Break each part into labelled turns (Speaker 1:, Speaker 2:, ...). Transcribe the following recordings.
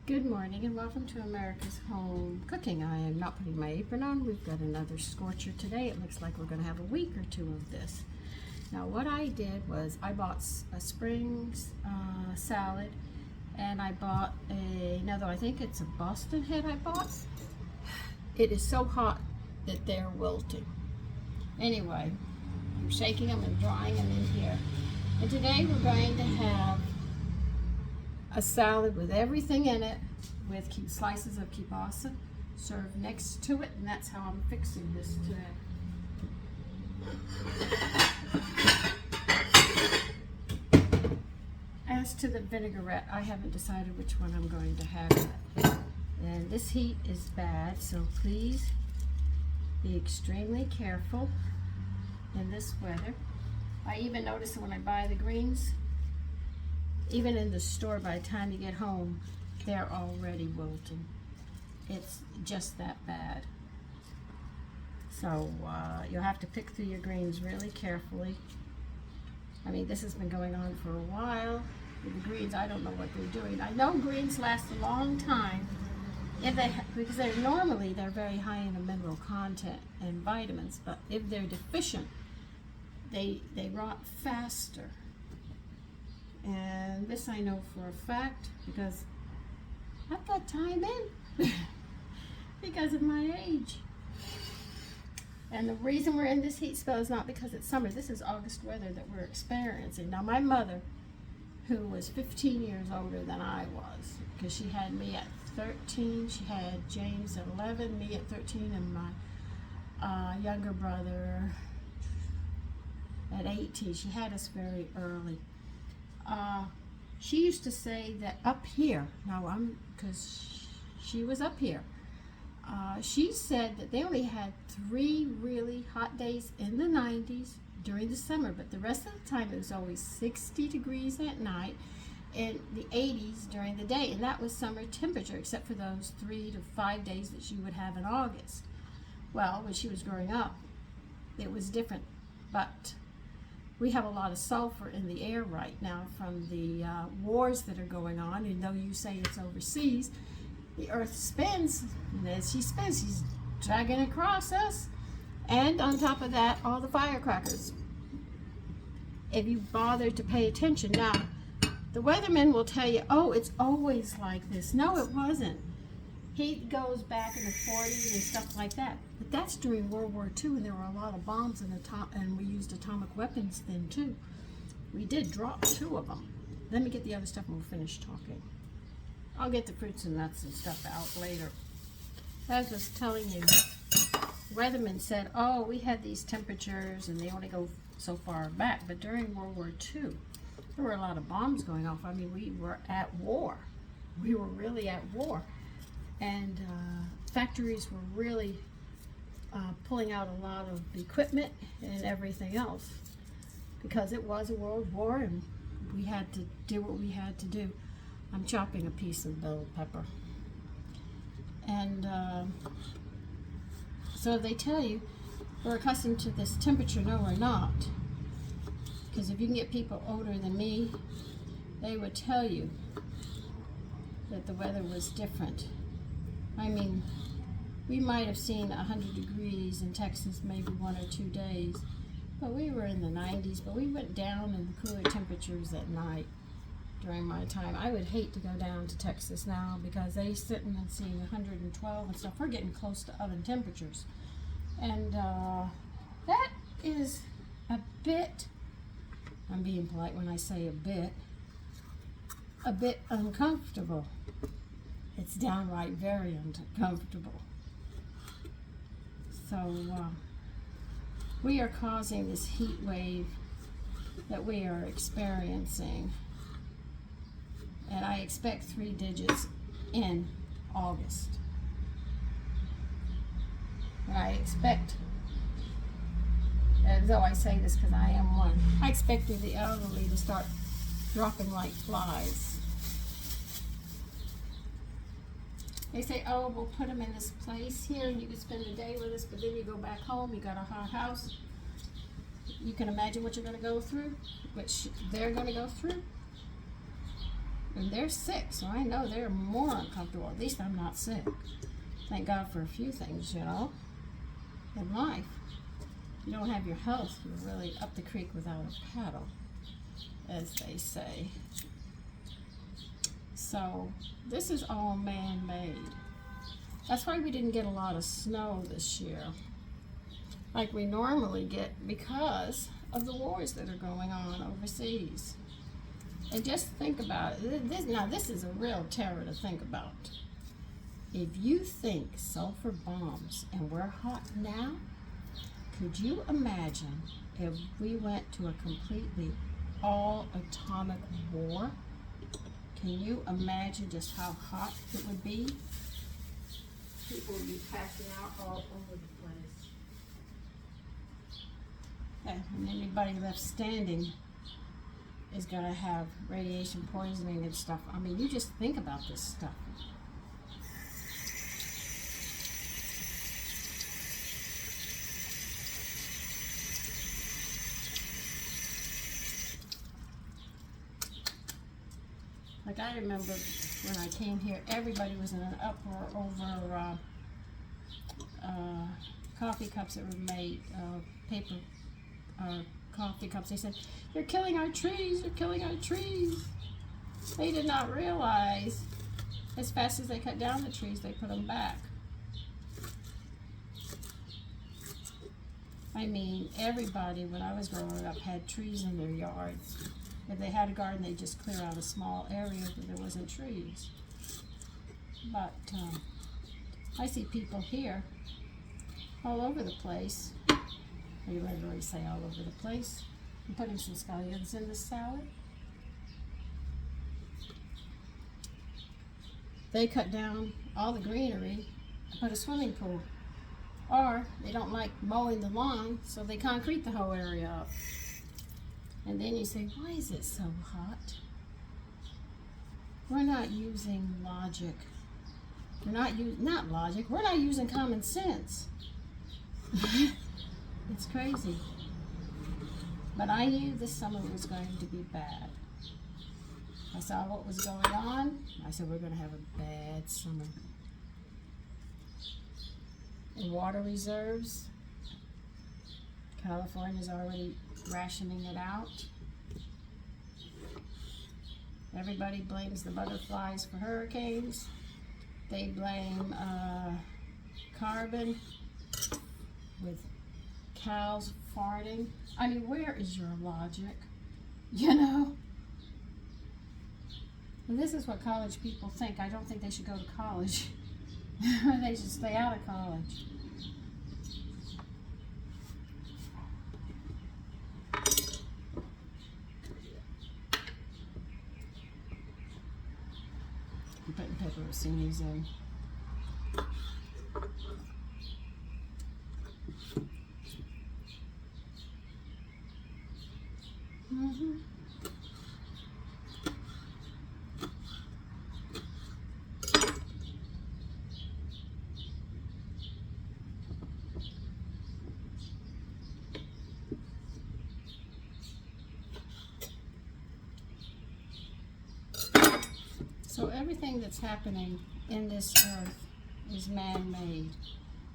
Speaker 1: Good morning and welcome to America's Home Cooking. I am not putting my apron on. We've got another scorcher today. It looks like we're going to have a week or two of this. Now what I did was I bought a spring salad, and I bought another, I think it's a Boston head I bought. It is so hot that they're wilting. Anyway, I'm shaking them and drying them in here. And today we're going to have a salad with everything in it, with slices of kielbasa served next to it, and that's how I'm fixing this today. As to the vinaigrette, I haven't decided which one I'm going to have yet. And this heat is bad, so please be extremely careful in this weather. I even notice that when I buy the greens, even in the store, by the time you get home, they're already wilting. It's just that bad. So you'll have to pick through your greens really carefully. I mean, this has been going on for a while. With the greens, I don't know what they're doing. I know greens last a long time because they're very high in a mineral content and vitamins, but if they're deficient, they rot faster. And this I know for a fact because I've got time in because of my age. And the reason we're in this heat spell is not because it's summer. This is August weather that we're experiencing. Now my mother, who was 15 years older than I was, because she had me at 13, she had James at 11, me at 13, and my younger brother at 18. She had us very early. She used to say that up here, because she was up here, she said that they only had 3 really hot days in the 90s during the summer, but the rest of the time it was always 60 degrees at night and the 80s during the day, and that was summer temperature, except for those 3 to 5 days that she would have in August. Well, when she was growing up, it was different, but we have a lot of sulfur in the air right now from the wars that are going on, and though you say it's overseas, the earth spins, and as she spins, she's dragging across us, and on top of that, all the firecrackers. If you bother to pay attention. Now, the weatherman will tell you, oh, it's always like this. No, it wasn't. He goes back in the 40s and stuff like that. But that's during World War II, and there were a lot of bombs and we used atomic weapons then too. We did drop 2 of them. Let me get the other stuff and we'll finish talking. I'll get the fruits and nuts and stuff out later. As I was telling you, weathermen said, oh, we had these temperatures and they only go so far back. But during World War II, there were a lot of bombs going off. I mean, we were at war. We were really at war. And factories were really pulling out a lot of equipment and everything else because it was a world war and we had to do what we had to do. I'm chopping a piece of bell pepper. And so they tell you we're accustomed to this temperature. No, we're not. Because if you can get people older than me, they would tell you that the weather was different. I mean, we might have seen 100 degrees in Texas maybe 1 or 2 days, but we were in the 90s, but we went down in the cooler temperatures at night during my time. I would hate to go down to Texas now because they sitting and seeing 112 and stuff. We're getting close to oven temperatures. And that is a bit, I'm being polite when I say a bit uncomfortable. It's downright very uncomfortable. So we are causing this heat wave that we are experiencing, and I expect 3 digits in August. And I expect, and though I say this because I am one, I expect the elderly to start dropping like flies. They say, oh, we'll put them in this place here and you can spend the day with us, but then you go back home, you got a hot house. You can imagine what you're going to go through, which they're going to go through. And they're sick, so I know they're more uncomfortable. At least I'm not sick. Thank God for a few things, in life. You don't have your health, you're really up the creek without a paddle, as they say. So this is all man-made. That's why we didn't get a lot of snow this year, like we normally get, because of the wars that are going on overseas. And just think about it. This is a real terror to think about. If you think sulfur bombs, and we're hot now, could you imagine if we went to a completely all-atomic war? Can you imagine just how hot it would be? People would be passing out all over the place. And anybody left standing is going to have radiation poisoning and stuff. I mean, you just think about this stuff. Like, I remember when I came here, everybody was in an uproar over coffee cups that were made, paper coffee cups. They said, "You're killing our trees, you're killing our trees." They did not realize, as fast as they cut down the trees, they put them back. I mean, everybody, when I was growing up, had trees in their yards. If they had a garden, they'd just clear out a small area where there wasn't trees. But I see people here all over the place. They literally say all over the place. I'm putting some scallions in this salad. They cut down all the greenery and put a swimming pool. Or they don't like mowing the lawn, so they concrete the whole area up. And then you say, why is it so hot? We're not using logic. We're not logic, we're not using common sense. It's crazy. But I knew this summer was going to be bad. I saw what was going on. I said, we're going to have a bad summer. In water reserves, California's already rationing it out. Everybody blames the butterflies for hurricanes. They blame carbon with cows farting. I mean, where is your logic? You know? And this is what college people think. I don't think they should go to college. They should stay out of college. I'm putting pepperoncinis in. So everything that's happening in this earth is man-made.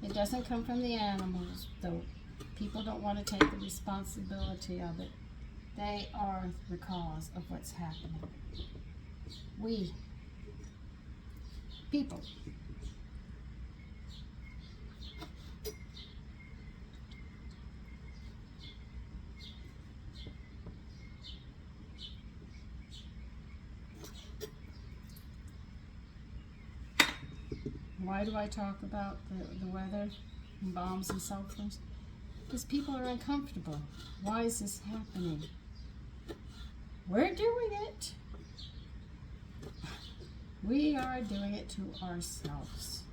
Speaker 1: It doesn't come from the animals, though people don't want to take the responsibility of it. They are the cause of what's happening. We, people. Why do I talk about the weather and bombs and sulfurs? Because people are uncomfortable. Why is this happening? We're doing it. We are doing it to ourselves.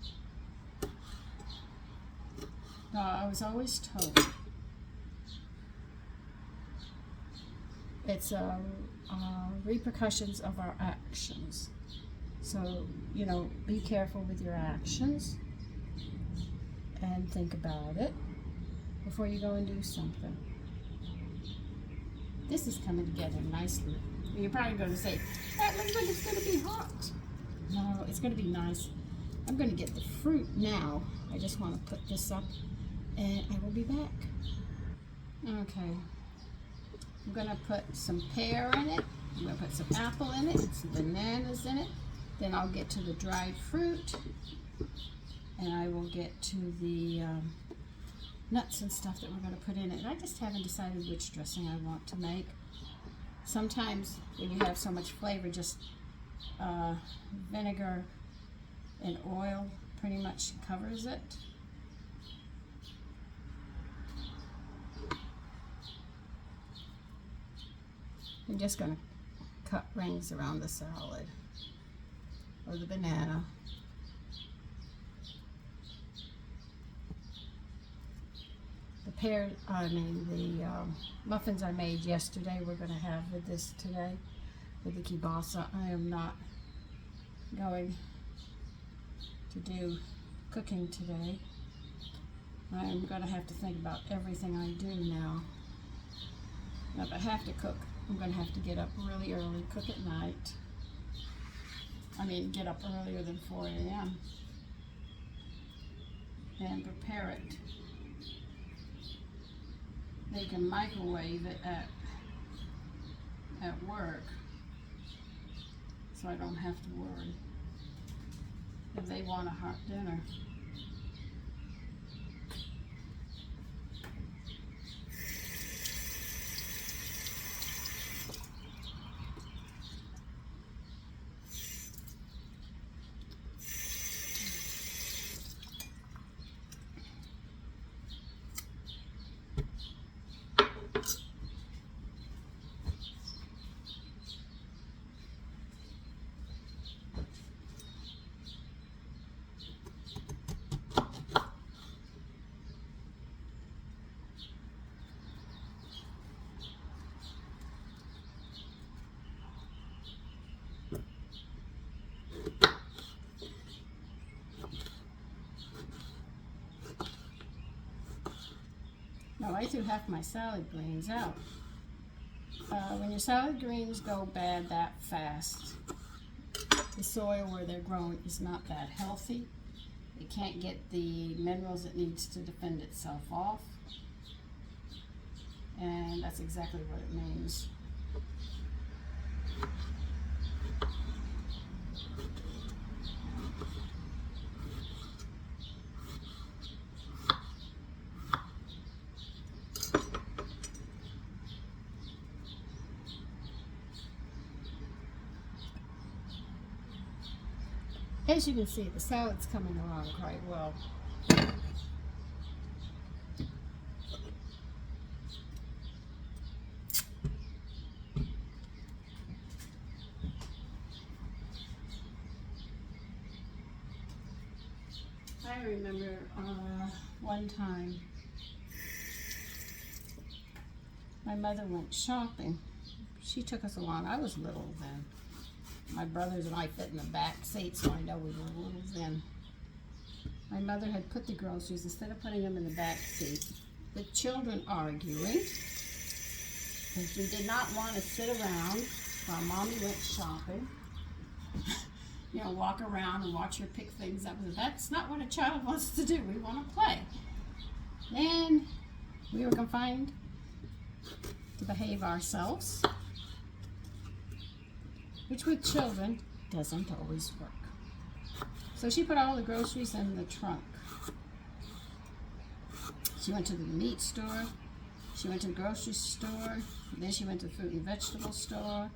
Speaker 1: Now, I was always told it's repercussions of our actions. So, be careful with your actions and think about it before you go and do something. This is coming together nicely. You're probably going to say, that looks like it's going to be hot. No, it's going to be nice. I'm going to get the fruit now. I just want to put this up and I will be back. Okay. I'm going to put some pear in it. I'm going to put some apple in it, some bananas in it. Then I'll get to the dried fruit. And I will get to the nuts and stuff that we're going to put in it. And I just haven't decided which dressing I want to make. Sometimes when you have so much flavor, just vinegar and oil pretty much covers it. I'm just going to cut rings around the salad or the banana. The muffins I made yesterday we're going to have with this today, with the kielbasa. I am not going to do cooking today. I am going to have to think about everything I do now. Now, if I have to cook, I'm going to have to get up really early, cook at night. Get up earlier than 4 a.m. and prepare it. They can microwave it at work, so I don't have to worry if they want a hot dinner. Now I threw half my salad greens out. When your salad greens go bad that fast, the soil where they're grown is not that healthy. It can't get the minerals it needs to defend itself off. And that's exactly what it means. As you can see, the salad's coming along quite well. I remember one time my mother went shopping. She took us along. I was little then. My brothers and I fit in the back seat, so I know we were little then. My mother had put the groceries, instead of putting them in the back seat, the children arguing, because we did not want to sit around while Mommy went shopping. Walk around and watch her pick things up. That's not what a child wants to do. We want to play. Then we were confined to behave ourselves, which with children doesn't always work. So she put all the groceries in the trunk. She went to the meat store, she went to the grocery store, then she went to the fruit and vegetable store,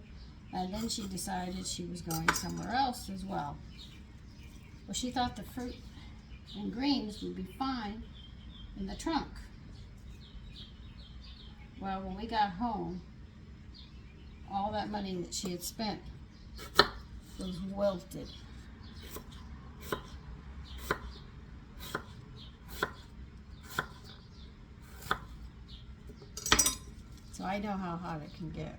Speaker 1: and then she decided she was going somewhere else as well. Well, she thought the fruit and greens would be fine in the trunk. Well, when we got home, all that money that she had spent was wilted. So I know how hot it can get.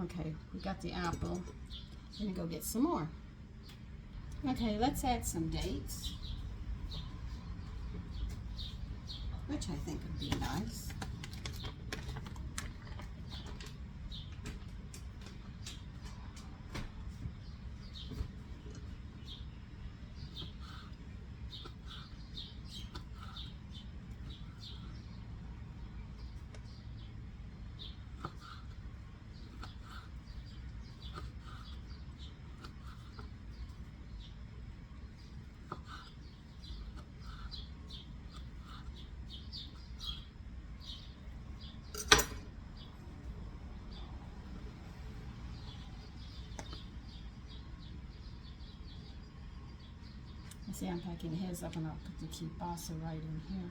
Speaker 1: Okay, we got the apple. I'm gonna go get some more. Okay, let's add some dates. which I think would be nice. See, I'm packing his up and I'll put the kielbasa right in here.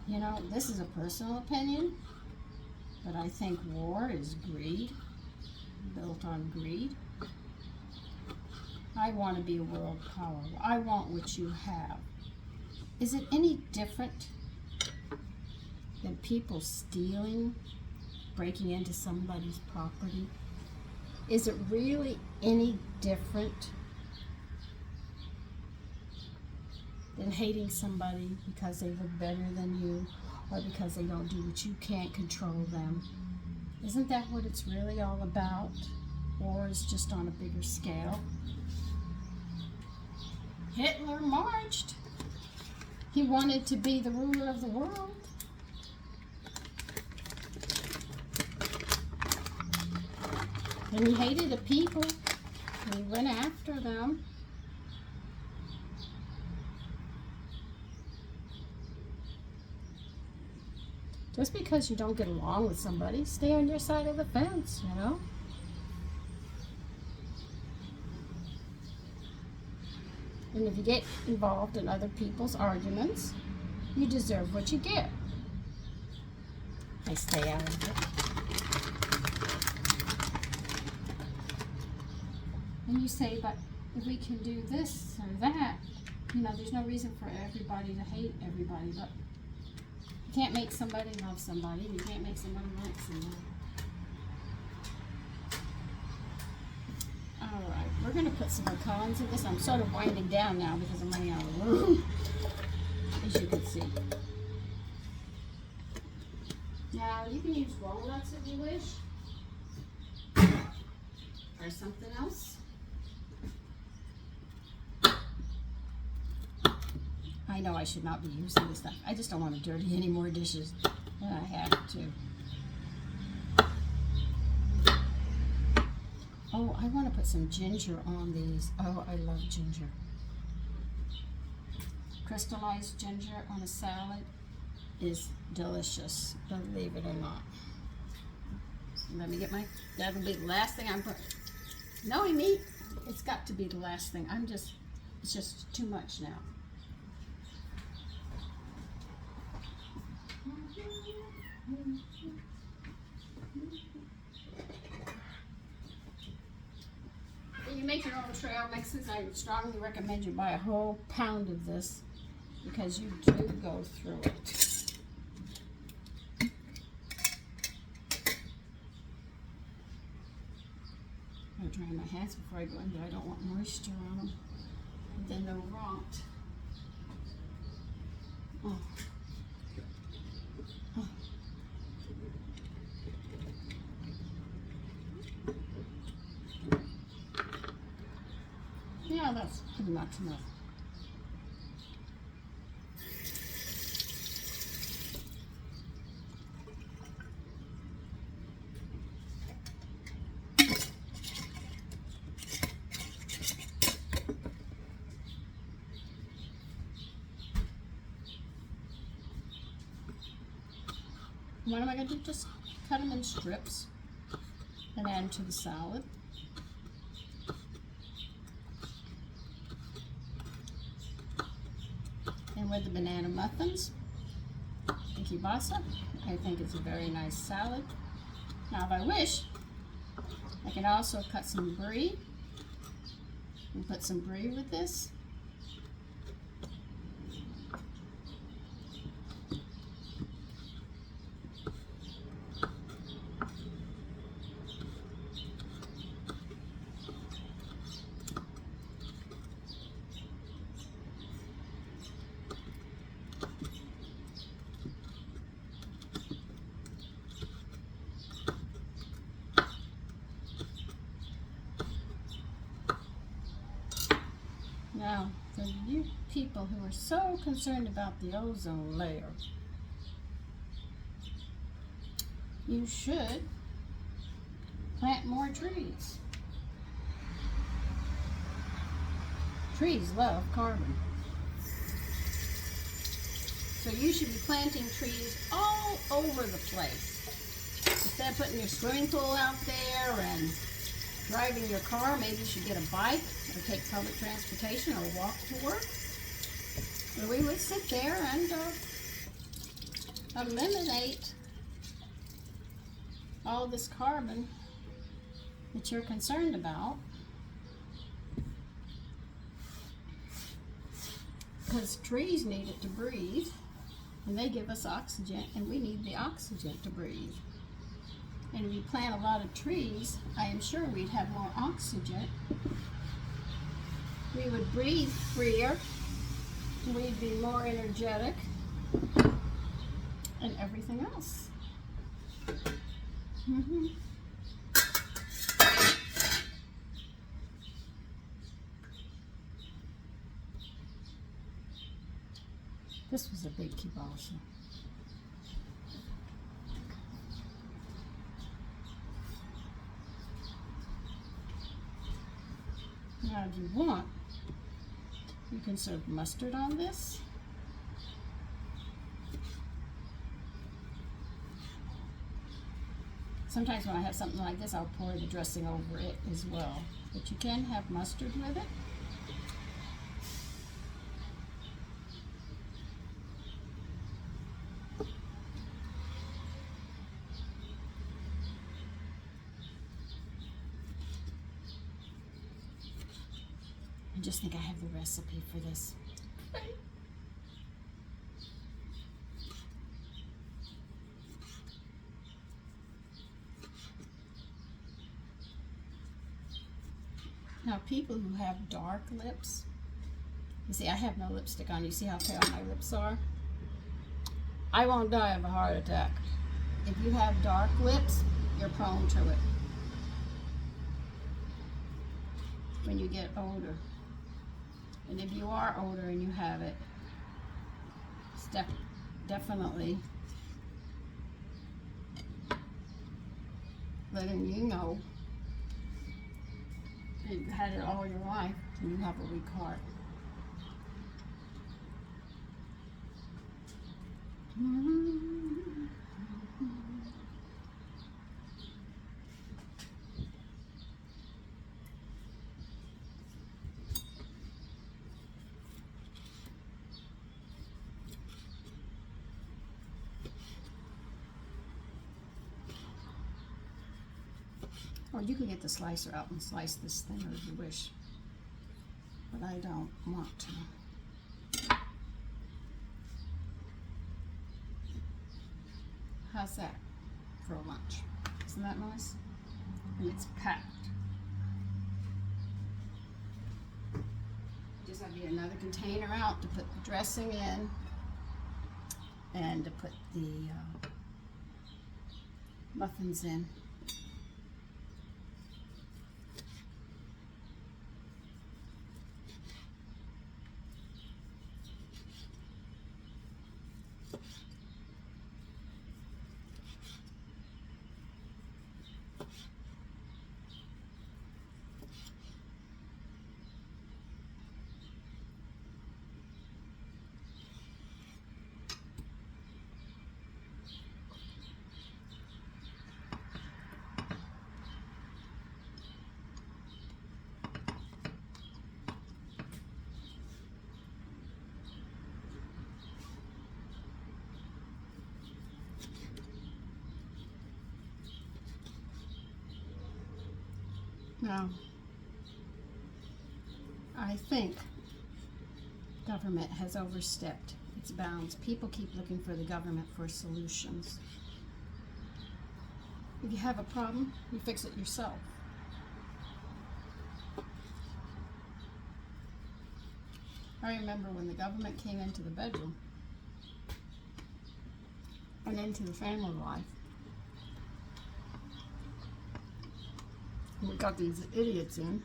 Speaker 1: You know, this is a personal opinion, but I think war is greed, built on greed. I want to be a world power. I want what you have. Is it any different than people stealing, breaking into somebody's property? Is it really any different than hating somebody because they look better than you or because they don't do what you can't control them? Isn't that what it's really all about? War is just on a bigger scale. Hitler marched. He wanted to be the ruler of the world. And he hated the people, and he went after them. Just because you don't get along with somebody, stay on your side of the fence, you know? And if you get involved in other people's arguments, you deserve what you get. I stay out of it. And you say, but if we can do this or that, you know, there's no reason for everybody to hate everybody, but you can't make somebody love somebody. You can't make somebody like somebody. Alright, we're going to put some pecans in this. I'm sort of winding down now because I'm running out of room, as you can see. Now, you can use walnuts if you wish, or something else. I know I should not be using this stuff. I just don't want to dirty any more dishes than I have to. Oh, I want to put some ginger on these. Oh, I love ginger. Crystallized ginger on a salad is delicious, believe it or not. Let me get my, that'll be the last thing I'm putting. Knowing me, it's got to be the last thing. It's just too much now. When you make your own trail mixes, I strongly recommend you buy a whole pound of this because you do go through it. I'm dry my hands before I go in, but I don't want moisture on them. And then they'll rot. Oh. Oh. Yeah, that's pretty much enough. What am I going to do? Just cut them in strips and add them to the salad. And with the banana muffins, the kielbasa, I think it's a very nice salad. Now, if I wish, I can also cut some brie and put some brie with this. Now, for you people who are so concerned about the ozone layer, you should plant more trees. Trees love carbon. So you should be planting trees all over the place. Instead of putting your swimming pool out there and driving your car, maybe you should get a bike or take public transportation or walk to work. And we would sit there and eliminate all this carbon that you're concerned about. Because trees need it to breathe, and they give us oxygen, and we need the oxygen to breathe. And if you plant a lot of trees, I am sure we'd have more oxygen. We would breathe freer, we'd be more energetic, and everything else. This was a big kibosh. Now, if you want, you can serve mustard on this. Sometimes when I have something like this, I'll pour the dressing over it as well. But you can have mustard with it. I just think I have the recipe for this. Now, people who have dark lips, you see, I have no lipstick on. You see how pale my lips are? I won't die of a heart attack. If you have dark lips, you're prone to it when you get older. And if you are older and you have it, it's definitely letting you know you've had it all your life and you have a weak heart. Or you could get the slicer out and slice this thinner if you wish, but I don't want to. How's that for a lunch? Isn't that nice? And it's packed. Just have to get another container out to put the dressing in and to put the muffins in. Now, I think government has overstepped its bounds. People keep looking for the government for solutions. If you have a problem, you fix it yourself. I remember when the government came into the bedroom and into the family life. We got these idiots in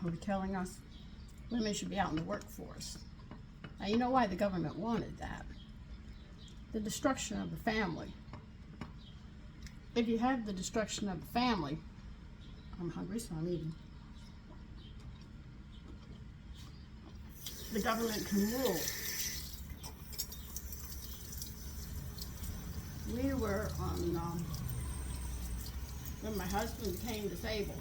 Speaker 1: who are telling us women should be out in the workforce. Now, you know why the government wanted that? The destruction of the family. If you have the destruction of the family, I'm hungry, so I'm eating. The government can rule. We were on, when my husband became disabled,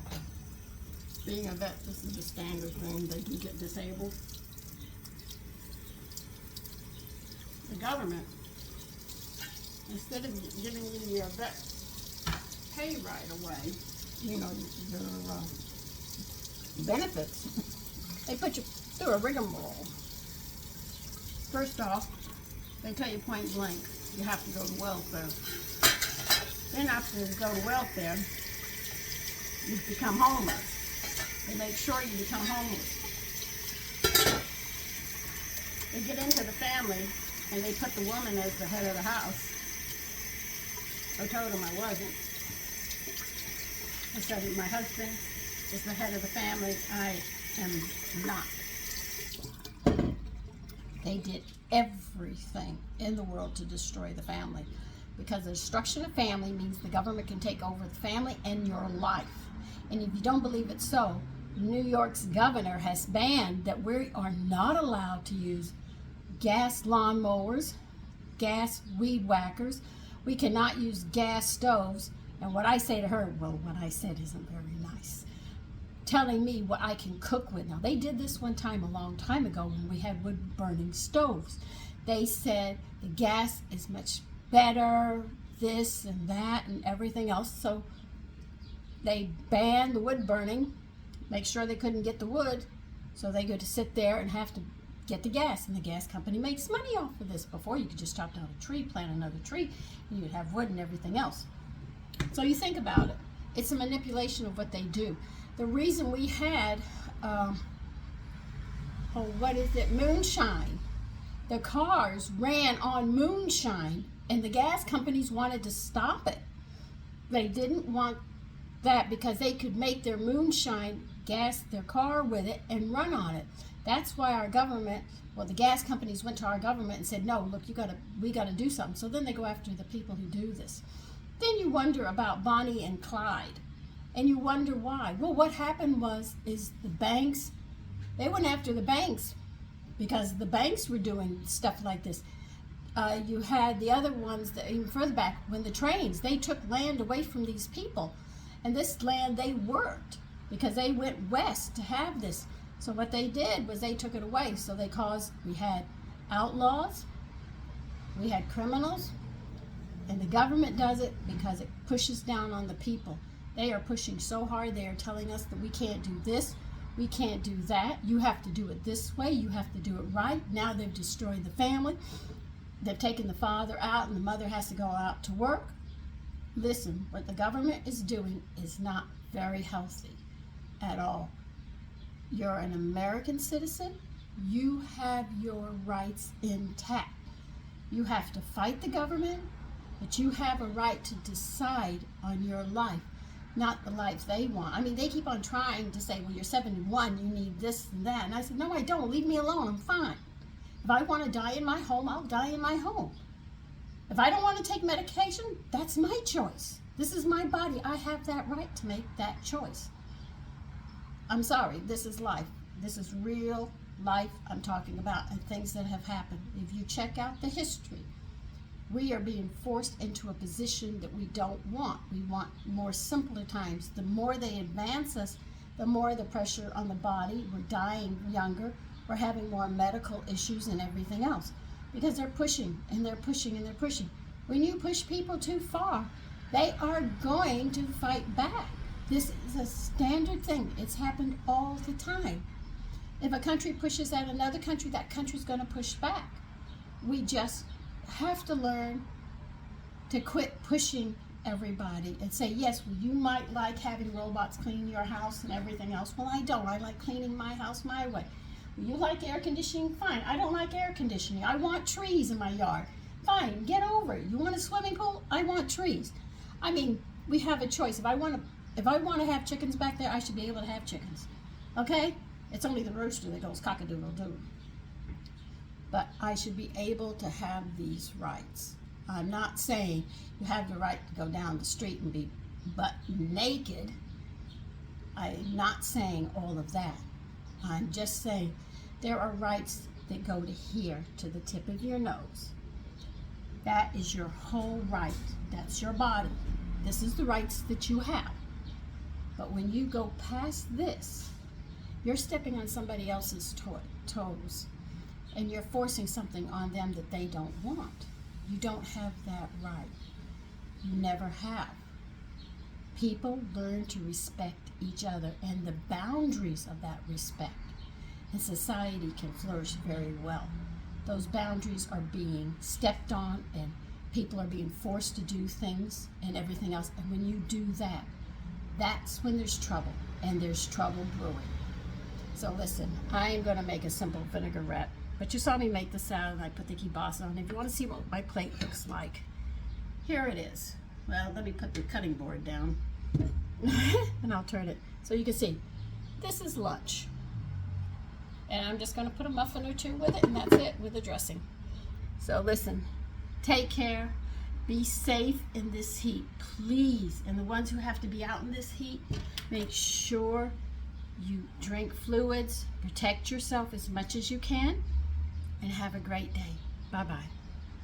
Speaker 1: being a vet, this is the standard thing, they do get disabled. The government, instead of giving you your vet pay right away, you know, your benefits, they put you through a rigmarole. First off, they tell you point blank, you have to go to welfare. Then after you go to welfare, you become homeless. They make sure you become homeless. They get into the family and they put the woman as the head of the house. I told them I wasn't. I said, my husband is the head of the family. I am not. They did everything in the world to destroy the family, because the destruction of family means the government can take over the family and your life. And if you don't believe it so, New York's governor has banned that we are not allowed to use gas lawnmowers, gas weed whackers. We cannot use gas stoves. And what I say to her, well, what I said isn't very nice. Telling me what I can cook with. Now, they did this one time a long time ago when we had wood burning stoves. They said the gas is much better, this and that and everything else. So they banned the wood burning, make sure they couldn't get the wood, so they go to sit there and have to get the gas. And the gas company makes money off of this. Before, you could just chop down a tree, plant another tree, and you'd have wood and everything else. So you think about it. It's a manipulation of what they do. The reason we had, moonshine. The cars ran on moonshine, and the gas companies wanted to stop it. They didn't want that because they could make their moonshine, gas their car with it, and run on it. That's why our government, well, the gas companies went to our government and said, no, look, we gotta do something. So then they go after the people who do this. Then you wonder about Bonnie and Clyde, and you wonder why. Well, what happened is the banks, they went after the banks because the banks were doing stuff like this. You had the other ones that even further back, when the trains, they took land away from these people. And this land they worked because they went west to have this. So what they did was they took it away. So we had outlaws, we had criminals, and the government does it because it pushes down on the people. They are pushing so hard, they are telling us that we can't do this, we can't do that, you have to do it this way, you have to do it right. Now they've destroyed the family. They've taken the father out and the mother has to go out to work. Listen, what the government is doing is not very healthy at all. You're an American citizen. You have your rights intact. You have to fight the government, but you have a right to decide on your life, not the life they want. I mean, they keep on trying to say, well, you're 71, you need this and that. And I said, no, I don't. Leave me alone. I'm fine. If I want to die in my home, I'll die in my home. If I don't want to take medication, that's my choice. This is my body. I have that right to make that choice. I'm sorry, this is life. This is real life I'm talking about, and things that have happened. If you check out the history, we are being forced into a position that we don't want. We want more simpler times. The more they advance us, the more the pressure on the body. We're dying younger. We're having more medical issues and everything else because they're pushing and they're pushing and they're pushing. When you push people too far, they are going to fight back. This is a standard thing. It's happened all the time. If a country pushes at another country, that country's going to push back. We just have to learn to quit pushing everybody and say, yes, well, you might like having robots clean your house and everything else. Well, I don't. I like cleaning my house my way. You like air conditioning? Fine. I don't like air conditioning. I want trees in my yard. Fine. Get over it. You want a swimming pool? I want trees. I mean, we have a choice. If I want to have chickens back there, I should be able to have chickens. Okay? It's only the rooster that goes cock-a-doodle-doo. But I should be able to have these rights. I'm not saying you have the right to go down the street and be butt naked. I'm not saying all of that. I'm just saying there are rights that go to here, to the tip of your nose. That is your whole right. That's your body. This is the rights that you have. But when you go past this, you're stepping on somebody else's toes, and you're forcing something on them that they don't want. You don't have that right. You never have. People learn to respect each other and the boundaries of that respect, and society can flourish very well. Those boundaries are being stepped on, and people are being forced to do things and everything else. And when you do that, that's when there's trouble, and there's trouble brewing. So listen, I am going to make a simple vinaigrette, but you saw me make the salad and I put the kielbasa on. If you want to see what my plate looks like, here it is. Well, let me put the cutting board down and I'll turn it so you can see. This is lunch. And I'm just going to put a muffin or two with it, and that's it, with the dressing. So listen, take care. Be safe in this heat, please. And the ones who have to be out in this heat, make sure you drink fluids, protect yourself as much as you can, and have a great day. Bye-bye.